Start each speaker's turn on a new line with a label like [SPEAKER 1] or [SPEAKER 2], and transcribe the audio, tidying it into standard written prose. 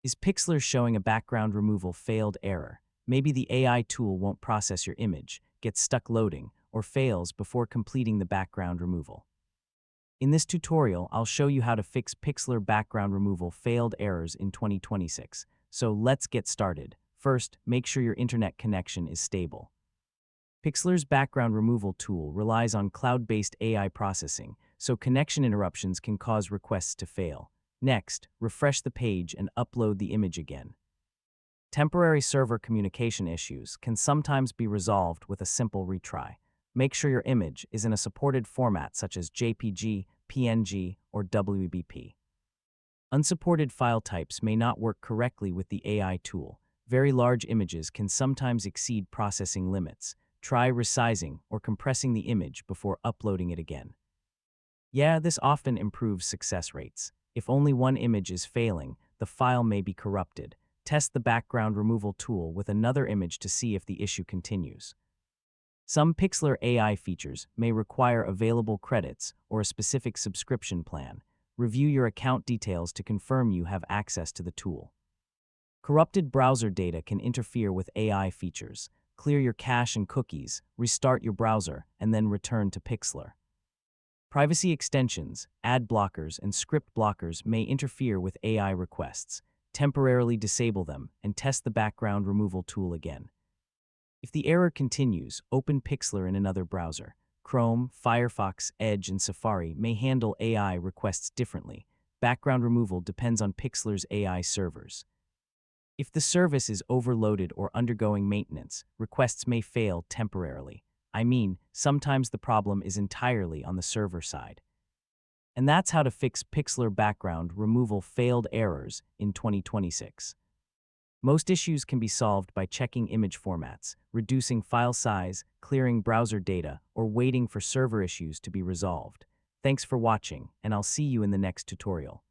[SPEAKER 1] Is Pixlr showing a background removal failed error? Maybe the AI tool won't process your image, gets stuck loading, or fails before completing the background removal. In this tutorial, I'll show you how to fix Pixlr background removal failed errors in 2026. So let's get started. First, make sure your internet connection is stable. Pixlr's background removal tool relies on cloud-based AI processing, so connection interruptions can cause requests to fail. Next, refresh the page and upload the image again. Temporary server communication issues can sometimes be resolved with a simple retry. Make sure your image is in a supported format such as JPG, PNG, or WBP. Unsupported file types may not work correctly with the AI tool. Very large images can sometimes exceed processing limits. Try resizing or compressing the image before uploading it again. Yeah, this often improves success rates. If only one image is failing, the file may be corrupted. Test the background removal tool with another image to see if the issue continues. Some Pixlr AI features may require available credits or a specific subscription plan. Review your account details to confirm you have access to the tool. Corrupted browser data can interfere with AI features. Clear your cache and cookies, restart your browser, and then return to Pixlr. Privacy extensions, ad blockers, and script blockers may interfere with AI requests. Temporarily disable them and test the background removal tool again. If the error continues, open Pixlr in another browser. Chrome, Firefox, Edge, and Safari may handle AI requests differently. Background removal depends on Pixlr's AI servers. If the service is overloaded or undergoing maintenance, requests may fail temporarily. Sometimes the problem is entirely on the server side. And that's how to fix Pixlr background removal failed errors in 2026. Most issues can be solved by checking image formats, reducing file size, clearing browser data, or waiting for server issues to be resolved. Thanks for watching, and I'll see you in the next tutorial.